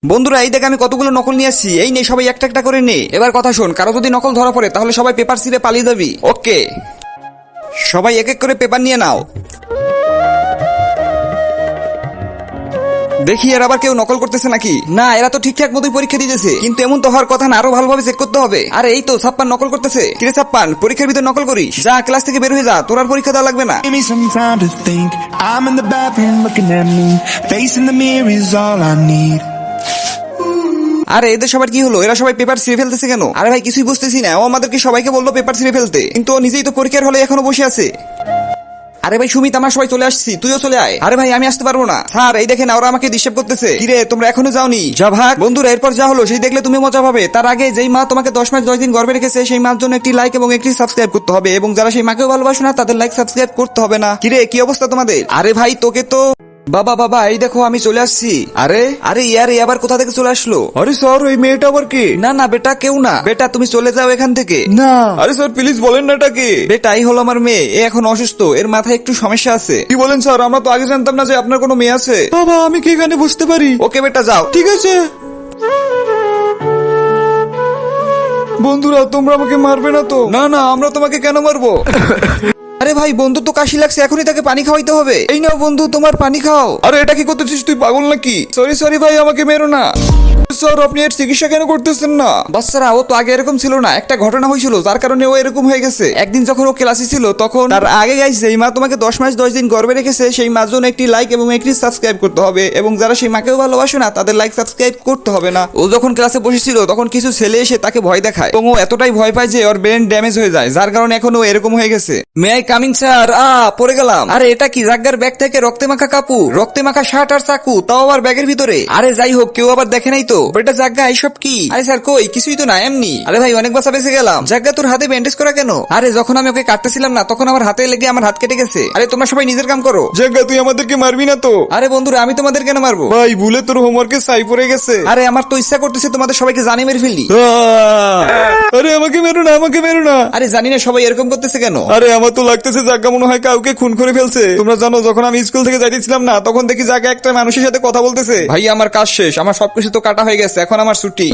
বন্ধুরা এই দেখে আমি কতগুলো নকল নিয়ে আসছি। এই নে সবাই একটা একটা করে নে। এবার কথা শোন, কারো যদি নকল ধরা পড়ে তাহলে সবাই পেপার ছিঁড়ে পালিয়ে যাবি। ওকে, সবাই এক এক করে পেপার নিয়ে নাও। দেখি এর আবার কেউ নকল করতেছে নাকি। না, এরা তো ঠিকঠাক মতোই পরীক্ষা দিতেছে, কিন্তু এমন তো হওয়ার কথা না, আরো ভালোভাবে চেক করতে হবে। আরে এই তো ছাপ্পান নকল করতেছে। কিরে ছাপ্পান, পরীক্ষার ভিতর নকল করিস? যা ক্লাস থেকে বের হয়ে যা, তোর আর পরীক্ষা দেওয়া লাগবে না। Give me some time to think. I'm in the bathroom looking at me. Facing the mirror is all I need. আরে এদের সবার কি হলো? এরা সবাই পেপার ছিঁড়ে ফেলতেছে কেন? আরে ভাই কিছুই বুঝতেছি না। ও আমাদেরকে সবাইকে বললো পেপার ছিঁড়ে ফেলতে, কিন্তু ও নিজেই তো পরীক্ষার হলে এখনো বসে আছে। আরে ভাই সুমিত, আমরা সবাই চলে আসছি, তুইও চলে আয়। আরে ভাই আমি আসতে পারবো না স্যার, এই দেখেন ওরা আমাকে ডিস্টার্ব করতেছে। কিরে তোমরা এখনো যাওনি? যা ভাগ। বন্ধুরা এরপর যা হলো সেই দেখলে তুমি মজা পাবে। তার আগে যেই মা তোমাকে 10 মাস 10 দিন গর্ভে রেখেছে সেই মার জন্য একটি লাইক এবং একটি সাবস্ক্রাইব করতে হবে, এবং যারা সেই মাকেও ভালোবাসো না তাদের লাইক সাবস্ক্রাইব করতে হবে না। কিরে কি অবস্থা তোমাদের? আরে ভাই তোকে তো বাবা বাবা এই দেখো আমি চলে আসছি। আরে আরে ইয়ার আবার কোথা থেকে চলে আসলো? আরে স্যার এই মেয়েটা আবার কে? না না বেটা কেউ না, বেটা তুমি চলে যাও এখান থেকে। না আরে স্যার প্লিজ বলেন না এটা কে। বেটা এই হলো আমার মেয়ে, এ এখন অসুস্থ, এর মাথায় একটু সমস্যা আছে। কি বলেন স্যার? আমরা তো আগে জানতাম না যে আপনার কোনো মেয়ে আছে। বাবা আমি কি এখানে বুঝতে পারি? ওকে বেটা যাও। ঠিক আছে বন্ধুরা, তোমরা আমাকে মারবে না তো? না না, আমরা তোমাকে কেন মারবো? আরে ভাই বন্ধু তো কাশি লাগছে, এখনই তাকে পানি খাওয়াইতে হবে। এই নাও বন্ধু তোমার পানি খাও। আরে এটা কি করতেছিস তুই, পাগল নাকি? সরি সরি ভাই, আমাকে মেরো না। স্যার আপনি এর চিকিৎসা কেন করতেছেন না? বাচ্চারা ও তো আগে এরকম ছিল না, একটা ঘটনা হয়েছিল যার কারণে ও এরকম হয়ে গেছে। একদিন যখন ও ক্লাসে ছিল তখন তার আগে গাইছে এই মা তোমাকে 10 মাস 10 দিন গর্ভে রেখেছে সেই মার জন্য একটি লাইক এবং একটি সাবস্ক্রাইব করতে হবে, এবং যারা সেই মাকেও ভালোবাসে না তাদের লাইক সাবস্ক্রাইব করতে হবে না। ও যখন ক্লাসে বসেছিল তখন কিছু ছেলে এসে তাকে ভয় দেখায়, এবং ও এতটাই ভয় পায় যে ওর ব্রেন ড্যামেজ হয়ে যায়, যার কারণে এখন ও এরকম হয়ে গেছে। May I coming sir? পড়ে গেলাম। আরে এটা কি? জাগ্গার ব্যাগ থেকে রক্তে মাখা কাপড়, রক্তে মাখা শার্ট আর চাকু, তাও আবার ব্যাগের ভিতরে। আরে যাই হোক, কেউ আবার দেখে নাই তো? এটা জাগ্গা এইসব কি? আরে স্যার কই, কিছুই তো না, এমনি। আরে ভাই অনেক বাঁচা বেঁচে গেলাম। জাগ্গা তোর হাতে ব্যান্ডেজ করা কেন? আরে যখন আমি ওকে কাটতেছিলাম না তখন আমার হাতে লেগে আমার হাত কেটে গেছে। আরে তোমরা সবাই নিজের কাম করো। জাগ্গা তুই আমাদেরকে মারবি না তো? আরে বন্ধুরা আমি তোমাদের কেন মারবো? ভাই ভুলে তোর হোমওয়ার্কে সাই পড়ে গেছে। আরে আমার তো ইচ্ছা করতেছে তোমাদের সবাইকে জানি মেরে ফেলি। আরে আমাকে মেরো না, আমাকে মেরো না। আরে জানি না সবাই এরকম করতেছে কেন? আরে আমার তো লাগতেছে জাগ্গা মনে হয় কাউকে খুন করে ফেলছে। তোমরা জানো যখন আমি স্কুল থেকে যাইতেছিলাম না তখন দেখি জায়গা একটা মানুষের সাথে কথা বলতেছে। ভাই আমার কাজ শেষ, আমার সবকিছু তো কাটা হয়ে গেছে, এখন আমার ছুটি।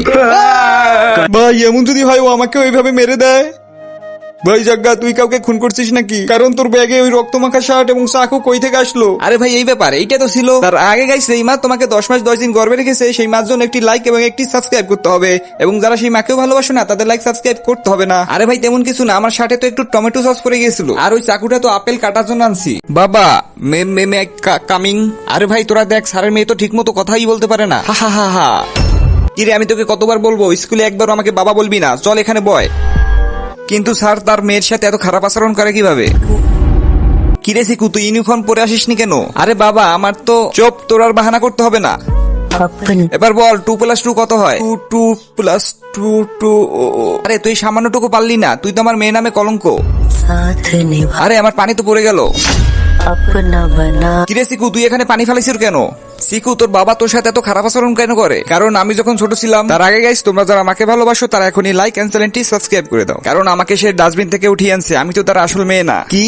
ভাই এমন যদি হয় ও আমাকে ওইভাবে মেরে দেয়? ভাই জাগ্গা তুই কাউকে খুন করছিস নাকি? কারণ তোর ব্যাগে ওই রক্তমাখা শার্ট এবং চাকু কই থেকে আসলো? আরে ভাই এই ব্যাপার, এইটা তো ছিল তার আগে গাইছে এই মা তোমাকে 10 মাস 10 দিন গর্ভে রেখেছে সেই মার জন্য একটি লাইক এবং একটি সাবস্ক্রাইব করতে হবে, এবং যারা সেই মাকেও ভালোবাসে না তাদের লাইক সাবস্ক্রাইব করতে হবে না। আরে ভাই তেমন কিছু না, আমার শার্টে তো একটু টমেটো সস পড়ে গিয়েছিল, আর ওই চাকুটা তো আপেল কাটার জন্য আনছি। বাবা মে মে মে কামিং। আরে ভাই তোরা দেখ, স্যারের মেয়ে তো ঠিক মতো কথাই বলতে পারে না। হা হা হা হা। কিরে আমি তোকে কতবার বলবো স্কুলে একবার আমাকে বাবা বলবি না, চল এখানে বয়। কিন্তু স্যার তার মেয়ের সাথে এত খারাপ আচরণ করে কিভাবে? কিরে সিকু তুই ইউনিফর্ম পরে আসিসনি কেন? আরে বাবা আমার তো চোপ, তোর আর বাহানা করতে হবে না। এবার বল 2+2 কত হয়? 2+2 আরে তুই সামান্যটুকু পারলি না, তুই তো আমার মেয়ে নামে কলঙ্ক। আরে আমার পানি তো পড়ে গেল। কিরে সিকু তুই এখানে পানি ফেলাইছিস কেন? সিকু তোর বাবা তোর সাথে এত খারাপ আচরণ কেন করে? কারণ আমি যখন ছোট ছিলাম তার আগে গাইস তোমরা যারা আমাকে ভালোবাসো তারা এখনই লাইক এন্ড চ্যানেলটি সাবস্ক্রাইব করে দাও, কারণ আমাকে সে ডাস্টবিন থেকে উঠিয়ে আনছে, আমি তো তার আসল মেয়ে না। কি